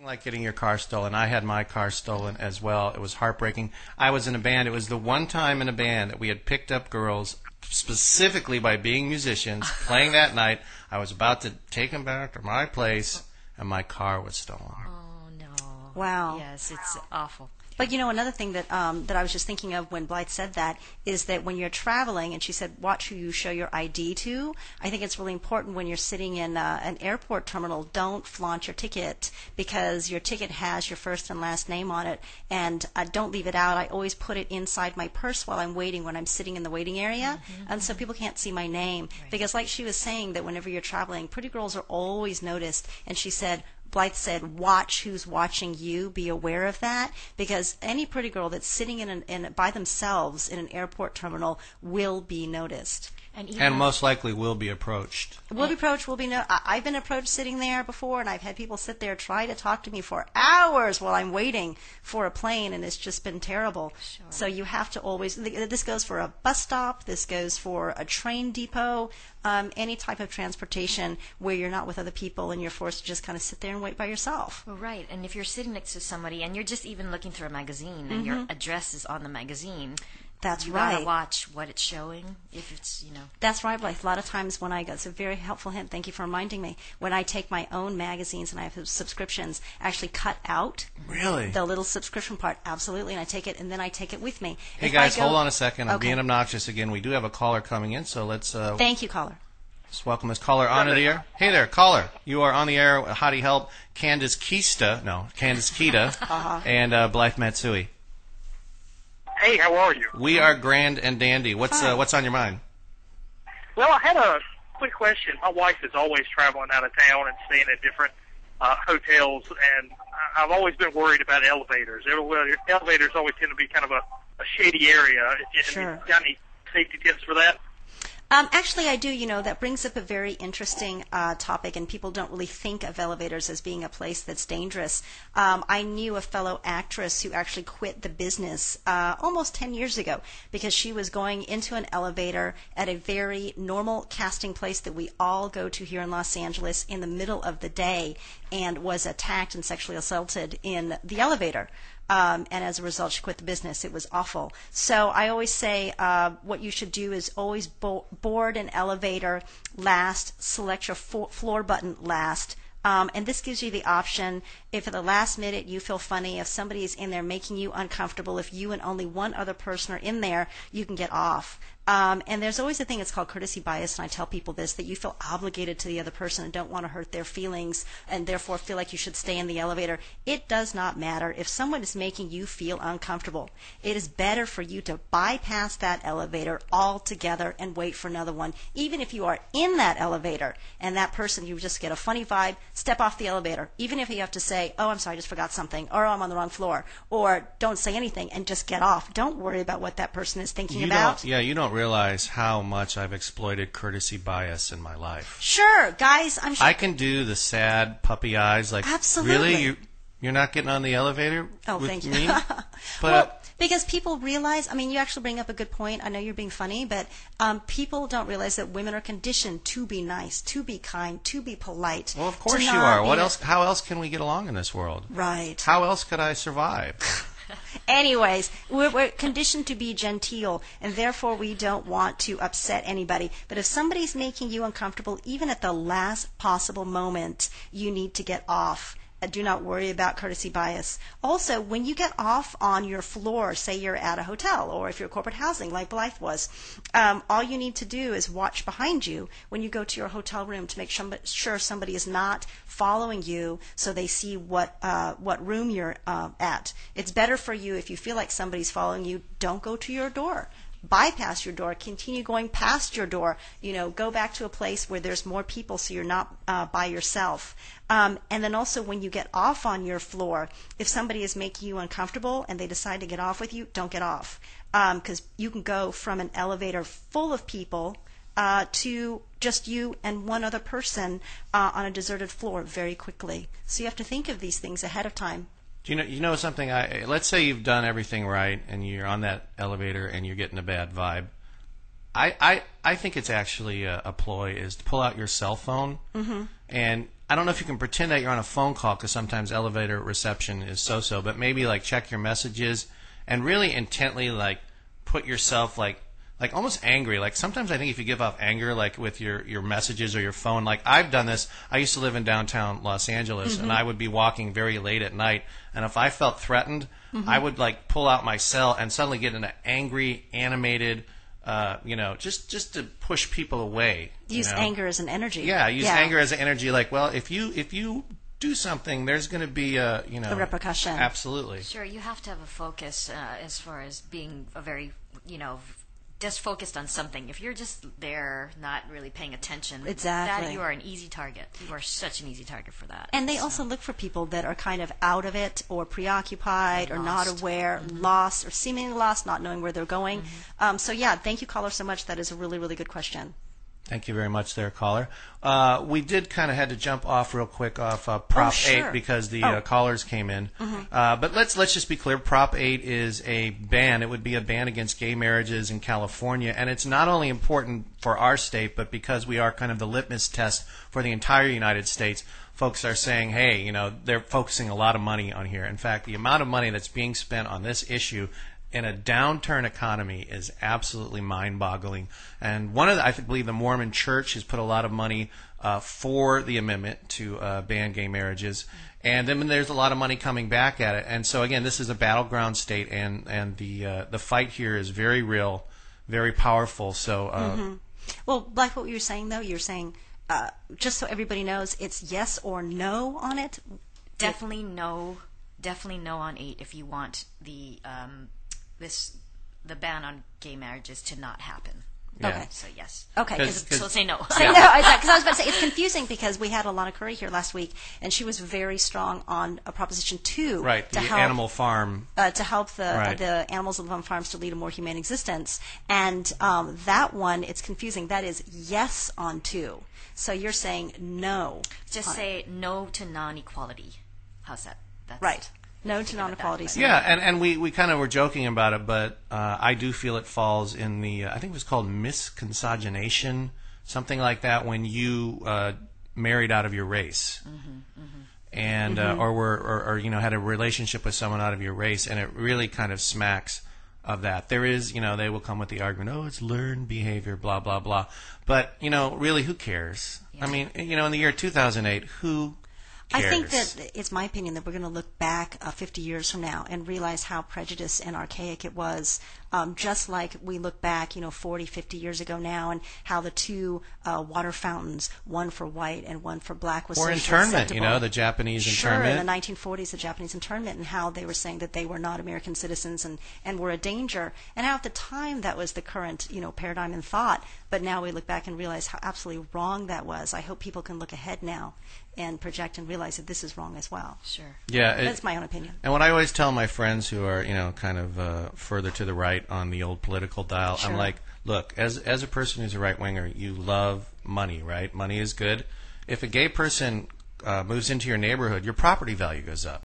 Like getting your car stolen. I had my car stolen as well. It was heartbreaking. I was in a band. It was the one time in a band that we had picked up girls specifically by being musicians, playing that night. I was about to take them back to my place, and my car was stolen. Oh, no. Wow. Yes, it's awful. But you know, another thing that that I was just thinking of when Blythe said that is that when you're traveling, and she said, watch who you show your ID to. I think it's really important when you're sitting in an airport terminal, don't flaunt your ticket because your ticket has your first and last name on it, and don't leave it out. I always put it inside my purse while I'm waiting when I'm sitting in the waiting area, and so people can't see my name. Right. Because like she was saying, that whenever you're traveling, pretty girls are always noticed, and she said, Blythe said, watch who's watching you. Be aware of that, because any pretty girl that's sitting by themselves in an airport terminal will be noticed. And most likely will be approached. Will be approached. I've been approached sitting there before, and I've had people sit there try to talk to me for hours while I'm waiting for a plane, and it's just been terrible. Sure. So you have to always. This goes for a bus stop. This goes for a train depot. Any type of transportation where you're not with other people and you're forced to just kind of sit there and wait by yourself. Well, right. And if you're sitting next to somebody and you're just even looking through a magazine and your address is on the magazine. That's you right. You gotta watch what it's showing. If it's, That's right, Blythe. A lot of times when it's a very helpful hint. Thank you for reminding me. When I take my own magazines and I have subscriptions, I actually cut out the little subscription part. Absolutely, and I take it, and then I take it with me. Hey guys, hold on a second. I'm being obnoxious again. We do have a caller coming in, so let's. Thank you, caller. Let's welcome this caller onto the air. Hey there, caller. You are on the air with Hottie Help, Candace Kita, and Blythe Matsui. Hey, how are you? We are grand and dandy. What's on your mind? Well, I had a quick question. My wife is always traveling out of town and staying at different hotels, and I've always been worried about elevators. Elevators always tend to be kind of a shady area. Sure. Got any safety tips for that? Actually, I do. That brings up a very interesting topic, and people don't really think of elevators as being a place that's dangerous. I knew a fellow actress who actually quit the business almost 10 years ago because she was going into an elevator at a very normal casting place that we all go to here in Los Angeles in the middle of the day, and was attacked and sexually assaulted in the elevator. And as a result, she quit the business. It was awful. So I always say what you should do is always board an elevator last, select your floor button last. And this gives you the option, if at the last minute you feel funny, if somebody is in there making you uncomfortable, if you and only one other person are in there, you can get off. And there's always a thing, it's called courtesy bias, and I tell people this, that you feel obligated to the other person and don't want to hurt their feelings and therefore feel like you should stay in the elevator. It does not matter. If someone is making you feel uncomfortable, it is better for you to bypass that elevator altogether and wait for another one. Even if you are in that elevator and that person, you just get a funny vibe, step off the elevator. Even if you have to say, oh, I'm sorry, I just forgot something, or I'm on the wrong floor, or don't say anything and just get off. Don't worry about what that person is thinking about. You don't realize how much I've exploited courtesy bias in my life. Sure, guys, I'm sure. I can do the sad puppy eyes, like, absolutely. Really, you're not getting on the elevator with thank you. me? But well, because people realize, you actually bring up a good point. I know you're being funny, but people don't realize that women are conditioned to be nice, to be kind, to be polite. Well, of course you are. What else? How else can we get along in this world? Right. How else could I survive? Anyways, we're conditioned to be genteel, and therefore we don't want to upset anybody. But if somebody's making you uncomfortable, even at the last possible moment, you need to get off. Do not worry about courtesy bias. Also, when you get off on your floor, say you're at a hotel, or if you're corporate housing like Blythe was, all you need to do is watch behind you when you go to your hotel room to make sure somebody is not following you, so they see what room you're at. It's better for you if you feel like somebody's following you. Don't go to your door. Bypass your door, continue going past your door, go back to a place where there's more people so you're not by yourself. And then also when you get off on your floor, if somebody is making you uncomfortable and they decide to get off with you, don't get off. Because you can go from an elevator full of people to just you and one other person on a deserted floor very quickly. So you have to think of these things ahead of time. You know something? Let's say you've done everything right and you're on that elevator and you're getting a bad vibe. I think it's actually a ploy is to pull out your cell phone and I don't know if you can pretend that you're on a phone call because sometimes elevator reception is so-so, but maybe like check your messages and really intently like put yourself like almost angry. Like sometimes I think if you give off anger like with your messages or your phone, like I've done this. I used to live in downtown Los Angeles and I would be walking very late at night, and if I felt threatened, I would like pull out my cell and suddenly get in an angry, animated, just to push people away. Use anger as an energy. Yeah, use anger as an energy. Like, well, if you do something, there's going to be a repercussion. Absolutely. Sure, you have to have a focus as far as being a very just focused on something. If you're just there, not really paying attention, exactly, that you are an easy target. You are such an easy target for that. And they also look for people that are kind of out of it, or preoccupied, or not aware, lost, or seemingly lost, not knowing where they're going. So yeah, thank you, caller, so much. That is a really, really good question. Thank you very much there, caller. We did kind of had to jump off real quick off Prop 8 because the callers came in. But let's just be clear. Prop 8 is a ban. It would be a ban against gay marriages in California. And it's not only important for our state, but because we are kind of the litmus test for the entire United States, folks are saying, hey, they're focusing a lot of money on here. In fact, the amount of money that's being spent on this issue in a downturn economy is absolutely mind-boggling. And I believe the Mormon Church has put a lot of money for the amendment to ban gay marriages. And then there's a lot of money coming back at it. And so, again, this is a battleground state, and the fight here is very real, very powerful. So, Well, Blythe, what you were saying, though, you're saying, just so everybody knows, it's yes or no on it? Definitely no. Definitely no on 8 if you want the ban on gay marriages to not happen. Yeah. Okay. So yes. Okay. So say no. I know, because I was about to say it's confusing because we had Alana Curry here last week, and she was very strong on Proposition 2. Right. The animal farm. To help the animals that live on farms to lead a more humane existence, and that one, it's confusing. That is yes on 2. So you're saying no. Just say no to non-equality. How's that? That's right. No to non-equality. Yeah, and we kind of were joking about it, but I do feel it falls in the, I think it was called misconsaguination, something like that, when you married out of your race. And or had a relationship with someone out of your race, and it really kind of smacks of that. There is, they will come with the argument, oh, it's learned behavior, blah, blah, blah. But, really, who cares? Yeah. I mean, in the year 2008, who cares? I think that it's my opinion that we're going to look back 50 years from now and realize how prejudiced and archaic it was, just like we look back, 40, 50 years ago now, and how the two water fountains, one for white and one for black, was or internment, the Japanese internment. Sure, in the 1940s, the Japanese internment, and how they were saying that they were not American citizens and were a danger, and how at the time that was the current, paradigm and thought, but now we look back and realize how absolutely wrong that was. I hope people can look ahead now and project and realize that this is wrong as well. Sure. Yeah. That's my own opinion. And what I always tell my friends who are, kind of further to the right on the old political dial, sure. I'm like, look, as a person who's a right-winger, you love money, right? Money is good. If a gay person moves into your neighborhood, your property value goes up.